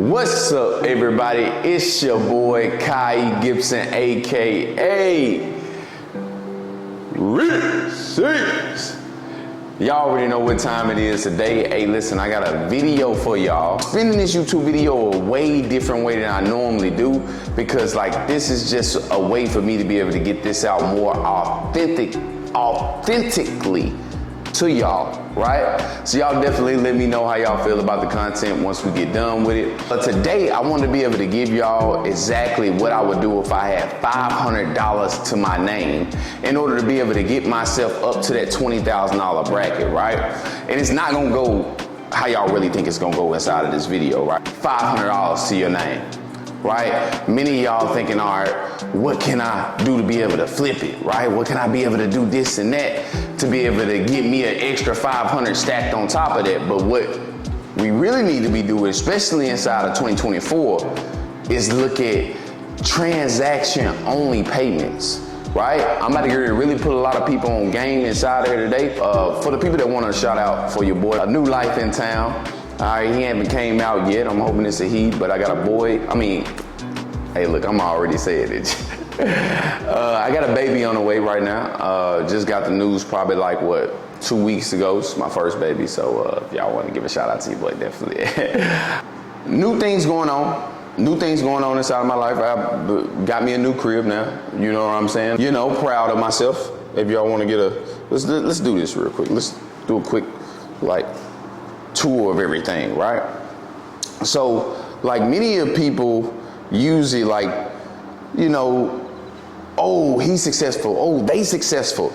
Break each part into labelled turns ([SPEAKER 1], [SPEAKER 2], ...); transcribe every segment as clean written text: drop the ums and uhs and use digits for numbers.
[SPEAKER 1] What's up, everybody? It's your boy Kai Gibson, aka Receipts. Y'all already know what time it is today. Hey, listen, I got a video for y'all. Spinning this YouTube video a way different way than I normally do, because like this is just a way for me to be able to get this out more authentically to y'all, right? So y'all definitely let me know how y'all feel about the content once we get done with it. But today I want to be able to give y'all exactly what I would do if I had $500 to my name in order to be able to get myself up to that $20,000 bracket, right? And it's not gonna go how y'all really think it's gonna go inside of this video, right? $500 to your name, right? Many of y'all thinking, all right, what can I do to be able to flip it, right? What can I be able to do this and that to be able to get me an extra 500 stacked on top of that? But what we really need to be doing, especially inside of 2024, is look at transaction only payments, right? I'm about to get ready to really put a lot of people on game inside of here today. For the people that want to shout out for your boy, a new life in town. All right, he ain't came out yet. I'm hoping it's a he, but I got a boy. Hey, look, I'm already saying it. I got a baby on the way right now. Just got the news probably like, 2 weeks ago. It's my first baby, so if y'all want to give a shout out to your boy, definitely. New things going on. New things going on inside of my life. I got me a new crib now. You know what I'm saying? You know, proud of myself. If y'all want to get let's do this real quick. Let's do a quick, tour of everything, right? So, many of people usually oh, he's successful. Oh, they successful.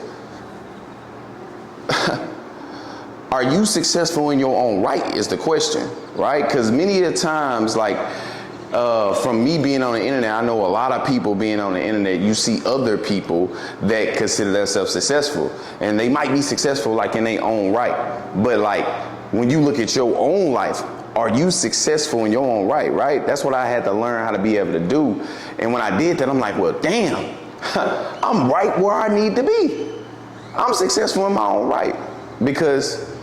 [SPEAKER 1] Are you successful in your own right is the question, right? Because many of the times, from me being on the internet, I know a lot of people being on the internet, you see other people that consider themselves successful, and they might be successful in their own right. But when you look at your own life, are you successful in your own right? That's what I had to learn how to be able to do. And when I did that, I'm like, well, damn, I'm right where I need to be. I'm successful in my own right. Because,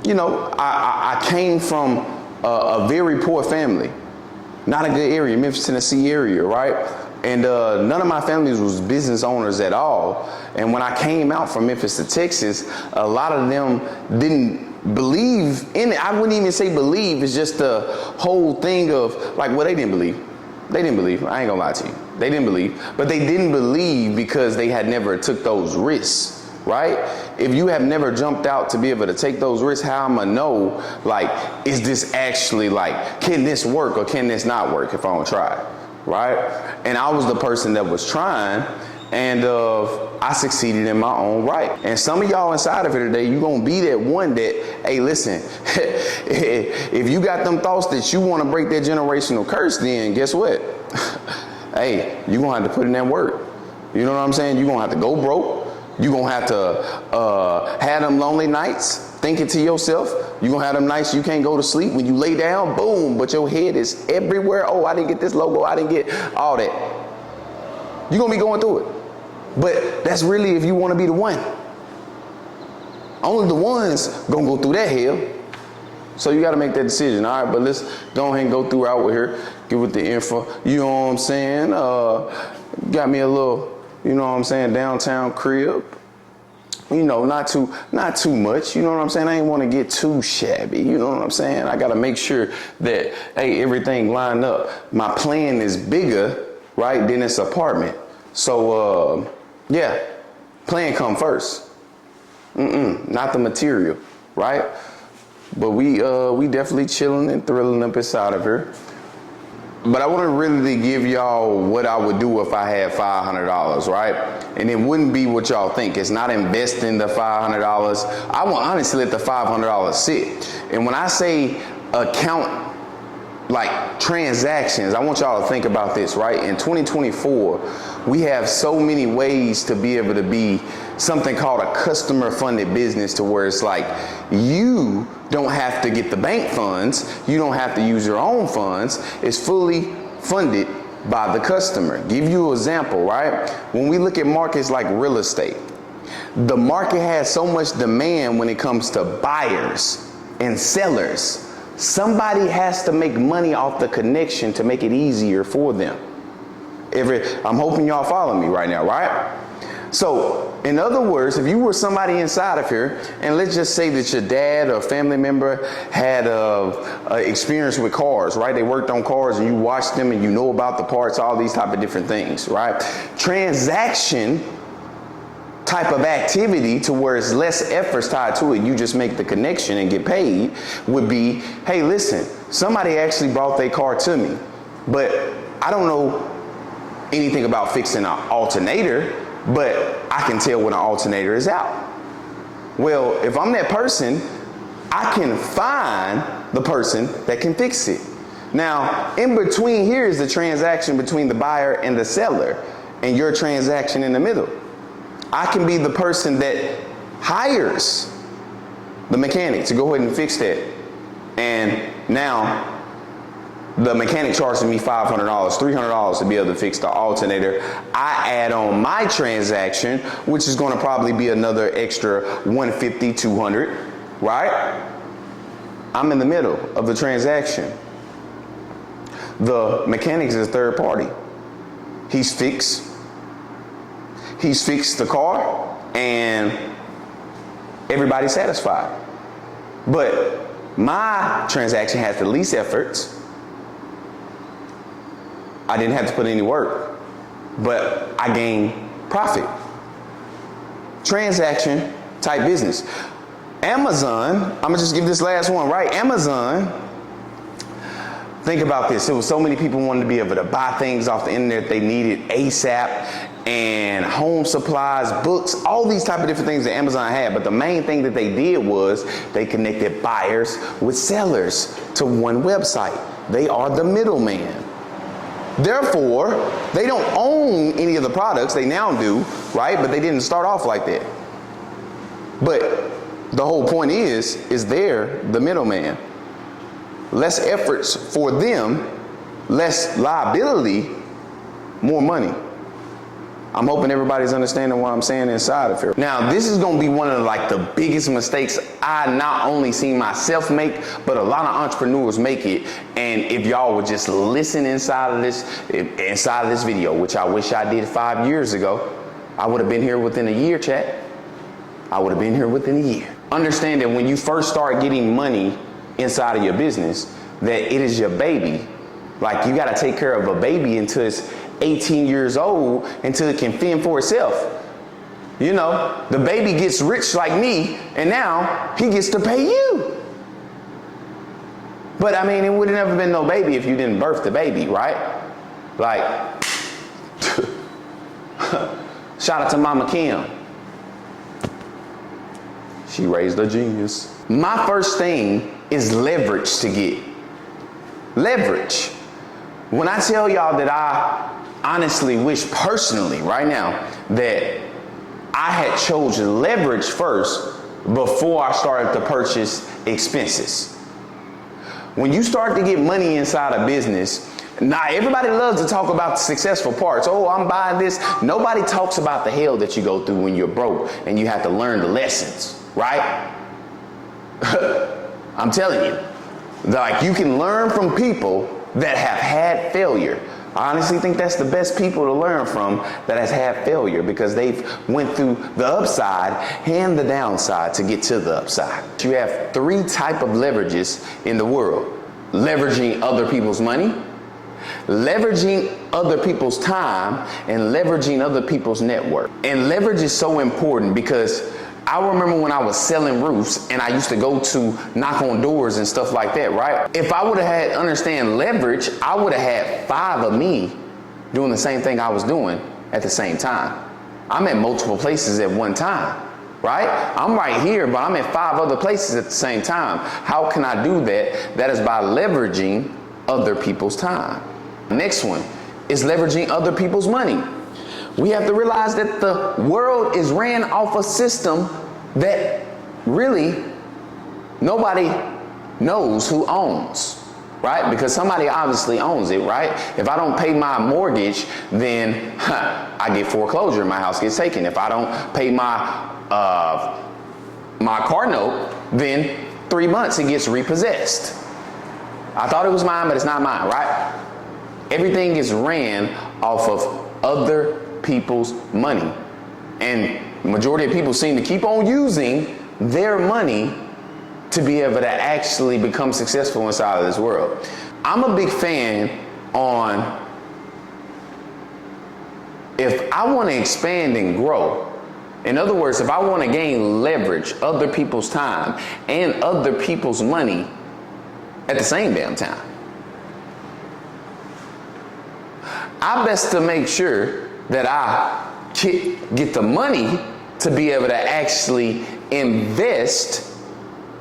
[SPEAKER 1] I came from a very poor family. Not a good area, Memphis, Tennessee area, right? And none of my families was business owners at all. And when I came out from Memphis to Texas, a lot of them didn't believe in it. I wouldn't even say believe. It's just the whole thing of they didn't believe. They didn't believe. I ain't gonna lie to you. They didn't believe. But they didn't believe because they had never took those risks, right? If you have never jumped out to be able to take those risks, how am I know, is this actually can this work or can this not work if I don't try it, right? And I was the person that was trying, and I succeeded in my own right. And some of y'all inside of here today, you're gonna be that one that, hey, listen, if you got them thoughts that you wanna break that generational curse, then guess what? Hey, you're gonna have to put in that work. You know what I'm saying? You're gonna have to go broke. You're gonna have to have them lonely nights, thinking to yourself. You're gonna have them nights you can't go to sleep. When you lay down, boom, but your head is everywhere. Oh, I didn't get this logo, I didn't get all that. You're gonna be going through it. But that's really if you wanna be the one. Only the ones gonna go through that hell. So you gotta make that decision, all right? But let's go ahead and go through out here, get with the info. You know what I'm saying? Got me a little, downtown crib. Not too much. You know what I'm saying? I ain't want to get too shabby. You know what I'm saying? I got to make sure that, hey, everything lined up. My plan is bigger, right, than this apartment. So, yeah, plan come first. Not the material, right? But we definitely chilling and thrilling up inside of here. But I want to really give y'all what I would do if I had $500, right? And it wouldn't be what y'all think. It's not investing the $500. I will honestly let the $500 sit. And when I say account transactions, I want y'all to think about this, right? In 2024, we have so many ways to be able to be something called a customer funded business, to where it's you don't have to get the bank funds. You don't have to use your own funds. It's fully funded by the customer. Give you an example, right? When we look at markets like real estate, the market has so much demand when it comes to buyers and sellers. Somebody has to make money off the connection to make it easier for them. I'm hoping y'all follow me right now, right? So, in other words, if you were somebody inside of here, and let's just say that your dad or family member had experience with cars, right? They worked on cars and you watched them and you know about the parts, all these type of different things, right? Transaction type of activity to where it's less efforts tied to it, you just make the connection and get paid, would be, hey, listen, somebody actually brought their car to me, but I don't know anything about fixing an alternator, but I can tell when an alternator is out. Well, if I'm that person, I can find the person that can fix it. Now, in between here is the transaction between the buyer and the seller, and your transaction in the middle. I can be the person that hires the mechanic to go ahead and fix that. And now the mechanic charges me $500, $300 to be able to fix the alternator. I add on my transaction, which is going to probably be another extra $150, $200, right? I'm in the middle of the transaction. The mechanic is third party. He's fixed the car and everybody's satisfied. But my transaction has the least efforts. I didn't have to put any work, but I gained profit. Transaction type business. Amazon, I'm gonna just give this last one, right? Amazon, think about this. There was so many people wanting to be able to buy things off the internet they needed ASAP, and home supplies, books, all these type of different things that Amazon had. But the main thing that they did was they connected buyers with sellers to one website. They are the middleman. Therefore, they don't own any of the products. They now do, right? But they didn't start off like that. But the whole point is they're the middleman. Less efforts for them, less liability, more money. I'm hoping everybody's understanding what I'm saying inside of here. Now, this is going to be one of the biggest mistakes I not only seen myself make, but a lot of entrepreneurs make it. And if y'all would just listen inside of this video, which I wish I did 5 years ago, I would have been here within a year, chat. I would have been here within a year. Understand that when you first start getting money inside of your business, that it is your baby. Like, you got to take care of a baby until it's 18 years old, until it can fend for itself. You know, the baby gets rich like me, and now he gets to pay you. But I mean, it would have never been no baby if you didn't birth the baby, right? Like, shout out to Mama Kim. She raised a genius. My first thing is leverage to get. Leverage. When I tell y'all that I honestly wish personally right now that I had chosen leverage first before I started to purchase expenses. When you start to get money inside a business, now everybody loves to talk about the successful parts. Oh, I'm buying this. Nobody talks about the hell that you go through when you're broke and you have to learn the lessons, right? I'm telling you, like, you can learn from people that have had failure. I honestly think that's the best people to learn from that has had failure, because they've went through the upside and the downside to get to the upside. You have 3 types of leverages in the world. Leveraging other people's money, leveraging other people's time, and leveraging other people's network. And leverage is so important because I remember when I was selling roofs and I used to go to knock on doors and stuff like that, right? If I would have had understand leverage, I would have had 5 of me doing the same thing I was doing at the same time. I'm at multiple places at one time, right? I'm right here, but I'm at 5 other places at the same time. How can I do that? That is by leveraging other people's time. Next one is leveraging other people's money. We have to realize that the world is ran off a system that really nobody knows who owns, right? Because somebody obviously owns it, right? If I don't pay my mortgage, then I get foreclosure, my house gets taken. If I don't pay my car note, then 3 months it gets repossessed. I thought it was mine, but it's not mine, right? Everything is ran off of other people's money. And the majority of people seem to keep on using their money to be able to actually become successful inside of this world. I'm a big fan on, if I want to expand and grow, in other words, if I want to gain leverage, other people's time and other people's money at the same damn time, I best to make sure that I get the money to be able to actually invest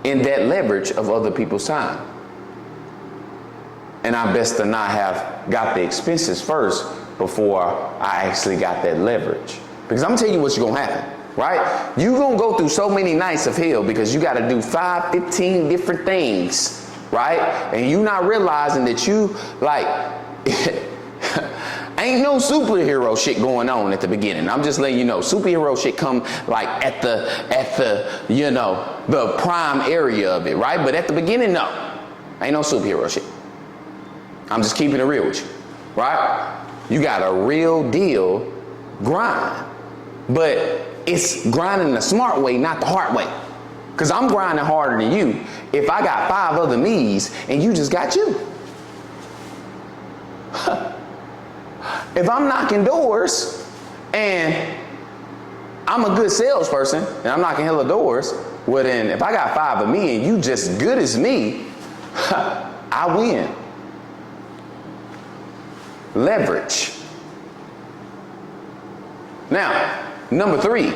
[SPEAKER 1] in that leverage of other people's time. And I best to not have got the expenses first before I actually got that leverage. Because I'm gonna tell you what's gonna happen, right? You're gonna go through so many nights of hell because you gotta do 15 different things, right? And you not realizing that you ain't no superhero shit going on at the beginning. I'm just letting you know, superhero shit come like at the you know, the prime area of it, right? But at the beginning, no, ain't no superhero shit. I'm just keeping it real with you, right? You got a real deal grind, but it's grinding the smart way, not the hard way. Cause I'm grinding harder than you if I got 5 other me's and you just got you. If I'm knocking doors and I'm a good salesperson and I'm knocking hella doors, well then if I got 5 of me and you just good as me, I win. Leverage. Now, number 3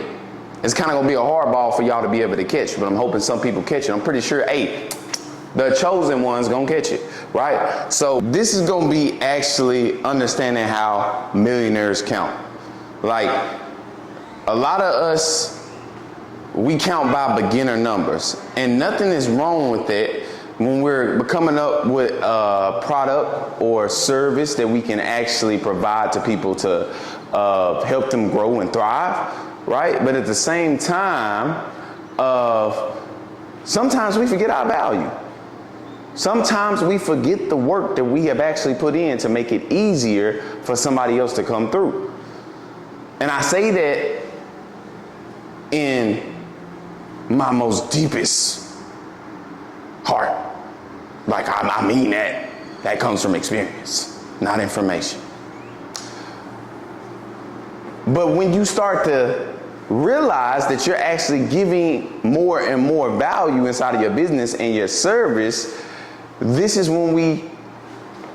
[SPEAKER 1] is kind of gonna be a hard ball for y'all to be able to catch, but I'm hoping some people catch it. I'm pretty sure, hey, the chosen one's gonna catch it, right? So this is gonna be actually understanding how millionaires count. Like, a lot of us, we count by beginner numbers, and nothing is wrong with it when we're coming up with a product or service that we can actually provide to people to help them grow and thrive, right? But at the same time, sometimes we forget our value. Sometimes we forget the work that we have actually put in to make it easier for somebody else to come through. And I say that in my most deepest heart. Like, I mean that. That comes from experience, not information. But when you start to realize that you're actually giving more and more value inside of your business and your service, this is when we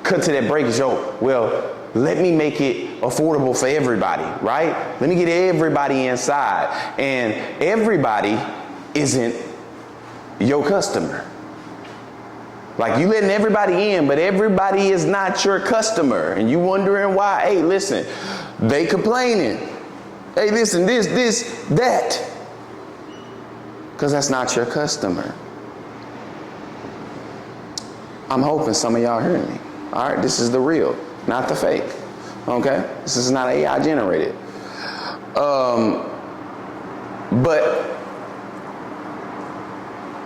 [SPEAKER 1] cut to that break joke. Well, let me make it affordable for everybody, right? Let me get everybody inside. And everybody isn't your customer. Like, you letting everybody in, but everybody is not your customer. And you wondering why. Hey, listen, they complaining. Hey, listen, this, that. Because that's not your customer. I'm hoping some of y'all hearing me. All right, this is the real, not the fake. Okay, this is not AI generated. But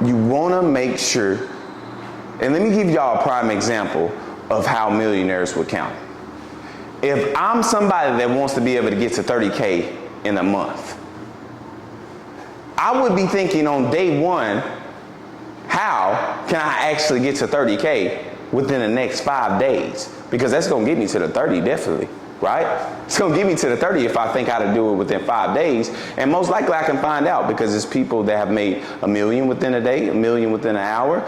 [SPEAKER 1] you want to make sure, and let me give y'all a prime example of how millionaires would count. If I'm somebody that wants to be able to get to 30K in a month, I would be thinking on day 1, how can I actually get to 30K within the next 5 days? Because that's going to get me to the 30 definitely, right? It's going to get me to the 30 if I think how to do it within 5 days. And most likely I can find out because there's people that have made $1 million within a day, $1 million within an hour.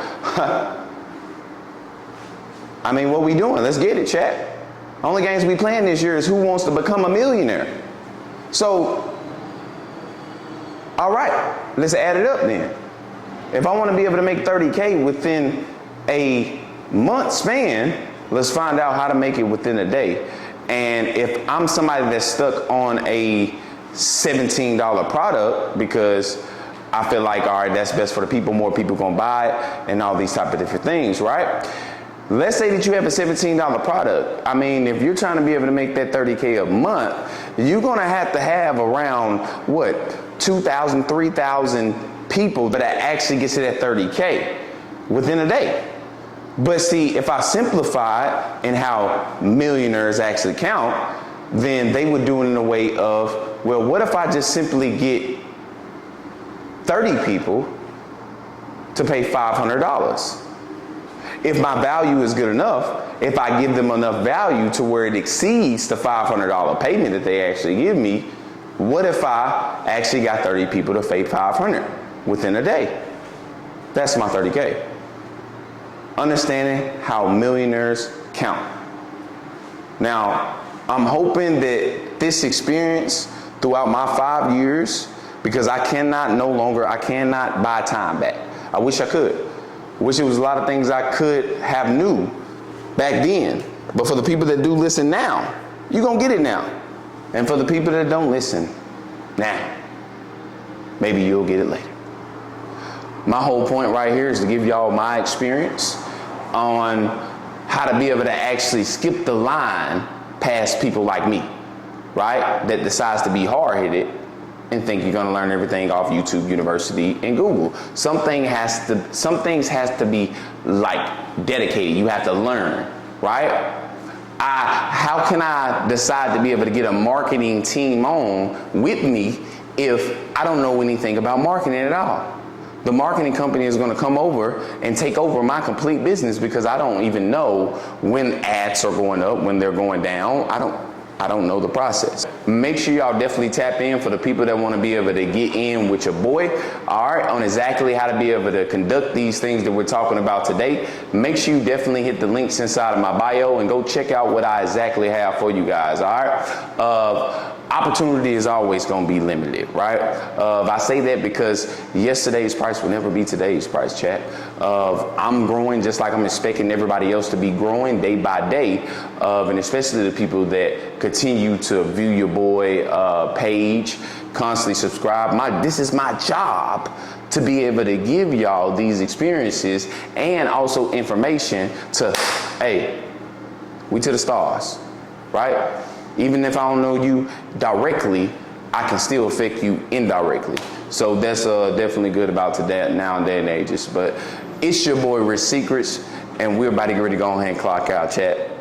[SPEAKER 1] I mean, what we doing? Let's get it, chat. Only games we playing this year is who wants to become a millionaire. So, all right, let's add it up then. If I want to be able to make 30K within a month span, let's find out how to make it within a day. And if I'm somebody that's stuck on a $17 product because I feel like, all right, that's best for the people, more people gonna buy it, and all these type of different things, right? Let's say that you have a $17 product. I mean, if you're trying to be able to make that 30K a month, you're gonna have to have around, what, 2,000, 3,000 people that actually get to that 30K within a day. But see, if I simplify in how millionaires actually count, then they would do it in a way of, well, what if I just simply get 30 people to pay $500? If my value is good enough, if I give them enough value to where it exceeds the $500 payment that they actually give me, what if I actually got 30 people to pay $500 within a day? That's my 30K. Understanding how millionaires count. Now, I'm hoping that this experience throughout my 5 years, because I cannot buy time back. I wish I could. I wish there was a lot of things I could have knew back then. But for the people that do listen now, you're gonna get it now. And for the people that don't listen now, maybe you'll get it later. My whole point right here is to give y'all my experience on how to be able to actually skip the line past people like me, right? That decides to be hard-headed and think you're gonna learn everything off YouTube University and Google. Some things has to be like dedicated. You have to learn, right? How can I decide to be able to get a marketing team on with me if I don't know anything about marketing at all? The marketing company is going to come over and take over my complete business because I don't even know when ads are going up, when they're going down. I don't know the process. Make sure y'all definitely tap in for the people that want to be able to get in with your boy, all right, on exactly how to be able to conduct these things that we're talking about today. Make sure you definitely hit the links inside of my bio and go check out what I exactly have for you guys, all right? Opportunity is always going to be limited, right? I say that because yesterday's price will never be today's price, chat. I'm growing just like I'm expecting everybody else to be growing day by day, and especially the people that continue to view your boy page, constantly subscribe. This is my job to be able to give y'all these experiences and also information to, hey, we to the stars, right? Even if I don't know you directly, I can still affect you indirectly. So that's definitely good about today, now and then ages. But it's your boy Rich Secrets, and we're about to get ready to go ahead and clock out, chat.